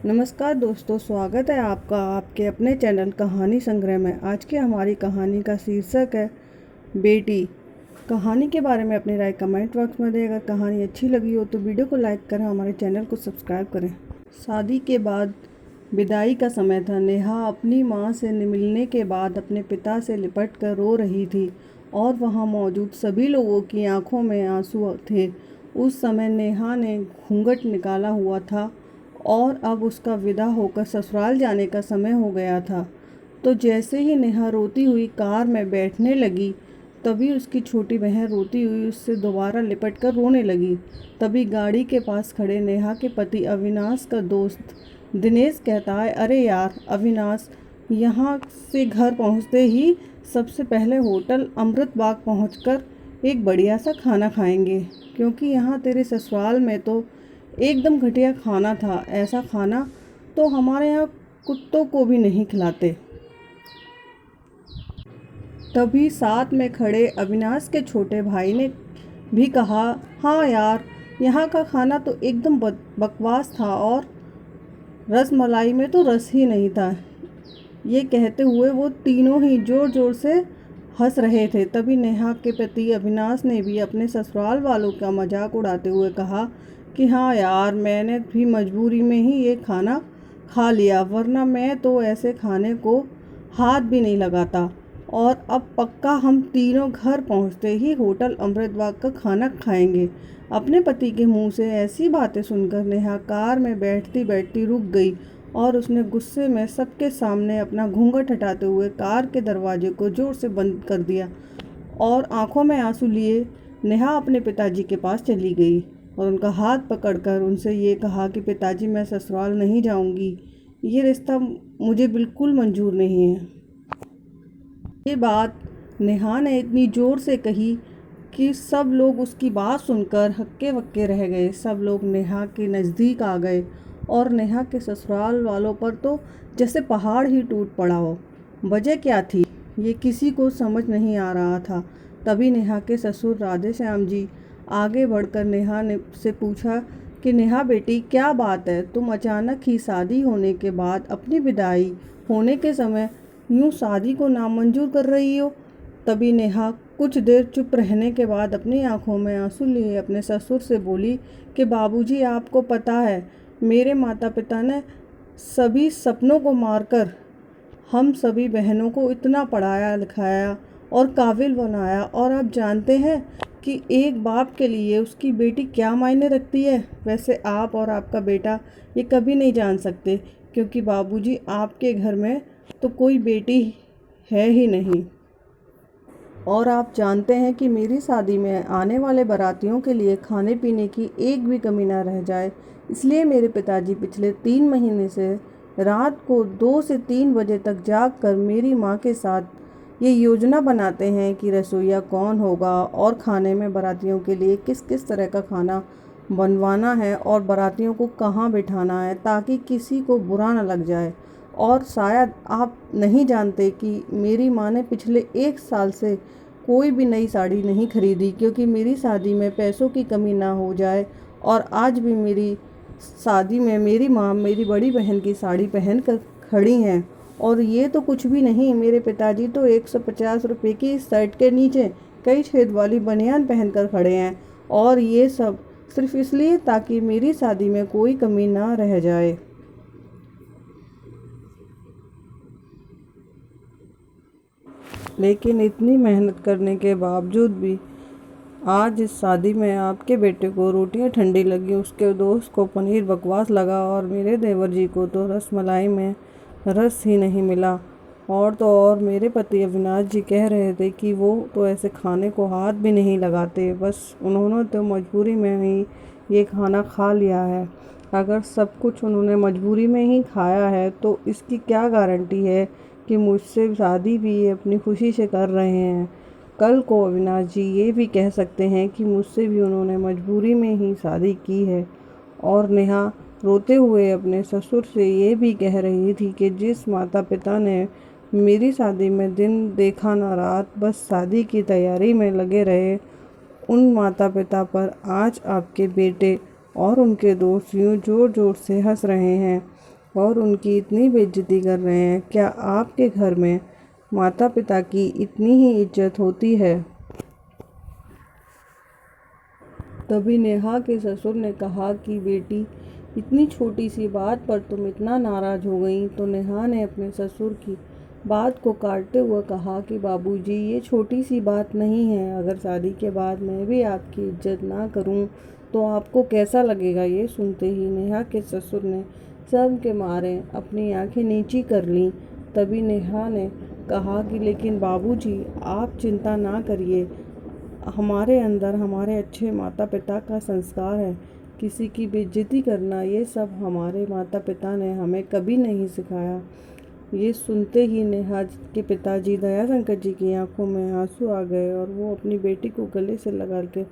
नमस्कार दोस्तों, स्वागत है आपका आपके अपने चैनल कहानी संग्रह में। आज की हमारी कहानी का शीर्षक है बेटी। कहानी के बारे में अपनी राय कमेंट बॉक्स में दें। अगर कहानी अच्छी लगी हो तो वीडियो को लाइक करें, हमारे चैनल को सब्सक्राइब करें। शादी के बाद विदाई का समय था। नेहा अपनी माँ से मिलने के बाद अपने पिता से लिपट कर रो रही थी और वहाँ मौजूद सभी लोगों की आंखों में आंसू थे। उस समय नेहा ने घूंघट निकाला हुआ था और अब उसका विदा होकर ससुराल जाने का समय हो गया था। तो जैसे ही नेहा रोती हुई कार में बैठने लगी, तभी उसकी छोटी बहन रोती हुई उससे दोबारा लिपट कर रोने लगी। तभी गाड़ी के पास खड़े नेहा के पति अविनाश का दोस्त दिनेश कहता है, अरे यार अविनाश, यहाँ से घर पहुँचते ही सबसे पहले होटल अमृत बाग पहुँचकर एक बढ़िया सा खाना खाएंगे, क्योंकि यहाँ तेरे ससुराल में तो एकदम घटिया खाना था। ऐसा खाना तो हमारे यहाँ कुत्तों को भी नहीं खिलाते। तभी साथ में खड़े अविनाश के छोटे भाई ने भी कहा, हाँ यार, यहाँ का खाना तो एकदम बकवास था और रसमलाई में तो रस ही नहीं था। ये कहते हुए वो तीनों ही जोर जोर से हंस रहे थे। तभी नेहा के पति अविनाश ने भी अपने ससुराल वालों का मजाक उड़ाते हुए कहा कि हाँ यार, मैंने भी मजबूरी में ही ये खाना खा लिया, वरना मैं तो ऐसे खाने को हाथ भी नहीं लगाता। और अब पक्का हम तीनों घर पहुंचते ही होटल अमृतबाग का खाना खाएंगे। अपने पति के मुंह से ऐसी बातें सुनकर नेहा कार में बैठती बैठती रुक गई और उसने गुस्से में सबके सामने अपना घूंघट हटाते हुए कार के दरवाजे को जोर से बंद कर दिया और आंखों में आंसू लिए नेहा अपने पिताजी के पास चली गई और उनका हाथ पकड़कर उनसे ये कहा कि पिताजी, मैं ससुराल नहीं जाऊंगी। ये रिश्ता मुझे बिल्कुल मंजूर नहीं है। ये बात नेहा ने इतनी ज़ोर से कही कि सब लोग उसकी बात सुनकर हक्के बक्के रह गए। सब लोग नेहा के नज़दीक आ गए और नेहा के ससुराल वालों पर तो जैसे पहाड़ ही टूट पड़ा हो। वजह क्या थी, ये किसी को समझ नहीं आ रहा था। तभी नेहा के ससुर राधे श्याम जी आगे बढ़कर नेहा ने से पूछा कि नेहा बेटी, क्या बात है, तुम अचानक ही शादी होने के बाद अपनी विदाई होने के समय यूँ शादी को नामंजूर कर रही हो। तभी नेहा कुछ देर चुप रहने के बाद अपनी आंखों में आंसू लिए अपने ससुर से बोली कि बाबूजी, आपको पता है, मेरे माता पिता ने सभी सपनों को मारकर हम सभी बहनों को इतना पढ़ाया लिखाया और काबिल बनाया, और आप जानते हैं कि एक बाप के लिए उसकी बेटी क्या मायने रखती है। वैसे आप और आपका बेटा ये कभी नहीं जान सकते, क्योंकि बाबूजी, आपके घर में तो कोई बेटी है ही नहीं। और आप जानते हैं कि मेरी शादी में आने वाले बारातियों के लिए खाने पीने की एक भी कमी ना रह जाए। इसलिए मेरे पिताजी पिछले 3 महीने से रात को 2 से 3 बजे तक जाग कर मेरी माँ के साथ ये योजना बनाते हैं कि रसोइया कौन होगा और खाने में बारातियों के लिए किस किस तरह का खाना बनवाना है और बारातियों को कहाँ बिठाना है, ताकि किसी को बुरा ना लग जाए। और शायद आप नहीं जानते कि मेरी माँ ने पिछले 1 साल से कोई भी नई साड़ी नहीं खरीदी, क्योंकि मेरी शादी में पैसों की कमी ना हो जाए। और आज भी मेरी शादी में मेरी माँ मेरी बड़ी बहन की साड़ी पहन कर खड़ी हैं। और ये तो कुछ भी नहीं, मेरे पिताजी तो 150 रुपये की शर्ट के नीचे कई छेद वाली बनियान पहन कर खड़े हैं, और ये सब सिर्फ इसलिए ताकि मेरी शादी में कोई कमी ना रह जाए। लेकिन इतनी मेहनत करने के बावजूद भी आज इस शादी में आपके बेटे को रोटियां ठंडी लगी, उसके दोस्त को पनीर बकवास लगा और मेरे देवर जी को तो रसमलाई में रस ही नहीं मिला। और तो और मेरे पति अविनाश जी कह रहे थे कि वो तो ऐसे खाने को हाथ भी नहीं लगाते, बस उन्होंने तो मजबूरी में ही ये खाना खा लिया है। अगर सब कुछ उन्होंने मजबूरी में ही खाया है तो इसकी क्या गारंटी है कि मुझसे शादी भी ये अपनी खुशी से कर रहे हैं। कल को अविनाश जी ये भी कह सकते हैं कि मुझसे भी उन्होंने मजबूरी में ही शादी की है। और नेहा रोते हुए अपने ससुर से ये भी कह रही थी कि जिस माता पिता ने मेरी शादी में दिन देखा ना रात, बस शादी की तैयारी में लगे रहे, उन माता पिता पर आज आपके बेटे और उनके दोस्त यूँ जोर जोर से हंस रहे हैं। और उनकी इतनी बेइज्जती कर रहे हैं। क्या आपके घर में माता पिता की इतनी ही इज्जत होती है? तभी नेहा के ससुर ने कहा कि बेटी, इतनी छोटी सी बात पर तुम इतना नाराज हो गई। तो नेहा ने अपने ससुर की बात को काटते हुए कहा कि बाबूजी, ये छोटी सी बात नहीं है। अगर शादी के बाद मैं भी आपकी इज्जत ना करूं तो आपको कैसा लगेगा? ये सुनते ही नेहा के ससुर ने शर्म के मारे अपनी आंखें नीची कर लीं। तभी नेहा ने कहा कि लेकिन बाबूजी, आप चिंता ना करिए। हमारे अंदर हमारे अच्छे माता पिता का संस्कार है। किसी की बेइज्जती करना, ये सब हमारे माता पिता ने हमें कभी नहीं सिखाया। ये सुनते ही नेहा के पिताजी दयाशंकर जी की आंखों में आंसू आ गए और वो अपनी बेटी को गले से लगा के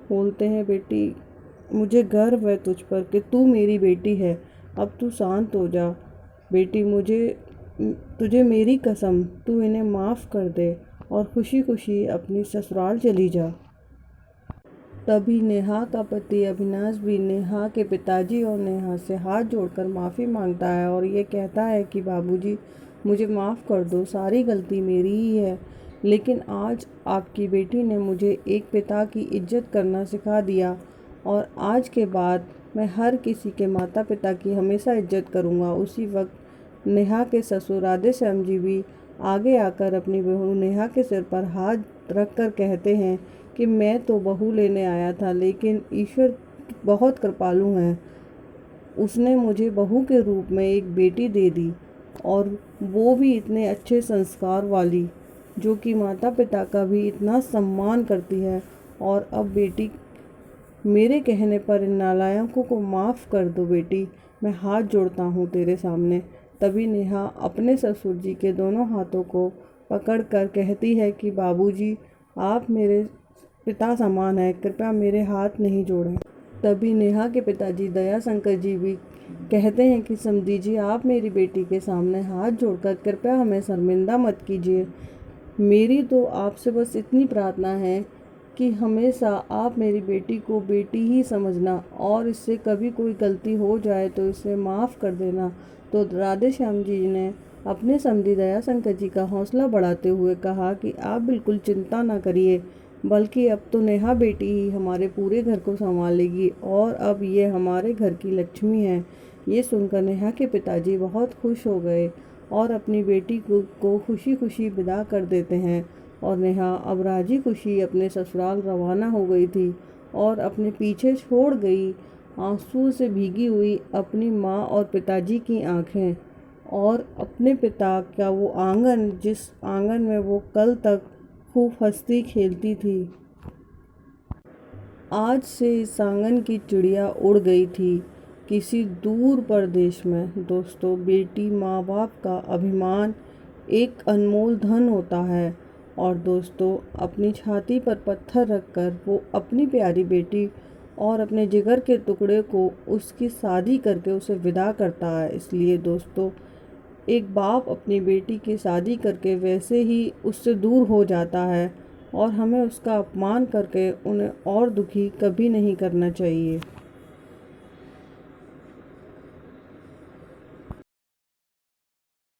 बोलते हैं, बेटी, मुझे गर्व है तुझ पर कि तू मेरी बेटी है। अब तू शांत हो जा बेटी। तुझे मेरी कसम, तू इन्हें माफ़ कर दे और खुशी खुशी अपनी ससुराल चली जा। तभी नेहा का पति अविनाश भी नेहा के पिताजी और नेहा से हाथ जोड़कर माफ़ी मांगता है और ये कहता है कि बाबूजी, मुझे माफ़ कर दो, सारी गलती मेरी ही है। लेकिन आज आपकी बेटी ने मुझे एक पिता की इज्जत करना सिखा दिया और आज के बाद मैं हर किसी के माता पिता की हमेशा इज्जत करूँगा। उसी वक्त नेहा के ससुर राधेश्याम जी भी आगे आकर अपनी बहू नेहा के सिर पर हाथ रखकर कहते हैं कि मैं तो बहू लेने आया था, लेकिन ईश्वर बहुत कृपालु है। उसने मुझे बहू के रूप में एक बेटी दे दी और वो भी इतने अच्छे संस्कार वाली, जो कि माता पिता का भी इतना सम्मान करती है। और अब बेटी, मेरे कहने पर इन नालायकों को माफ़ कर दो बेटी। मैं हाथ जोड़ता हूँ तेरे सामने। तभी नेहा अपने ससुर जी के दोनों हाथों को पकड़कर कहती है कि बाबूजी, आप मेरे पिता समान है, कृपया मेरे हाथ नहीं जोड़ें। तभी नेहा के पिताजी दयाशंकर जी भी कहते हैं कि समधी जी, आप मेरी बेटी के सामने हाथ जोड़कर कृपया हमें शर्मिंदा मत कीजिए। मेरी तो आपसे बस इतनी प्रार्थना है कि हमेशा आप मेरी बेटी को बेटी ही समझना और इससे कभी कोई गलती हो जाए तो इसे माफ़ कर देना। तो राधेश्याम जी ने अपने समधी दयाशंकर जी का हौसला बढ़ाते हुए कहा कि आप बिल्कुल चिंता ना करिए, बल्कि अब तो नेहा बेटी ही हमारे पूरे घर को संभालेगी और अब ये हमारे घर की लक्ष्मी है। ये सुनकर नेहा के पिताजी बहुत खुश हो गए और अपनी बेटी को खुशी खुशी विदा कर देते हैं। और नेहा अब राजी खुशी अपने ससुराल रवाना हो गई थी और अपने पीछे छोड़ गई आंसू से भीगी हुई अपनी माँ और पिताजी की आंखें और अपने पिता का वो आंगन, जिस आंगन में वो कल तक खूब हंसती खेलती थी। आज से इस आंगन की चिड़िया उड़ गई थी किसी दूर प्रदेश में। दोस्तों, बेटी माँ बाप का अभिमान एक अनमोल धन होता है और दोस्तों, अपनी छाती पर पत्थर रखकर वो अपनी प्यारी बेटी और अपने जिगर के टुकड़े को उसकी शादी करके उसे विदा करता है। इसलिए दोस्तों, एक बाप अपनी बेटी की शादी करके वैसे ही उससे दूर हो जाता है और हमें उसका अपमान करके उन्हें और दुखी कभी नहीं करना चाहिए।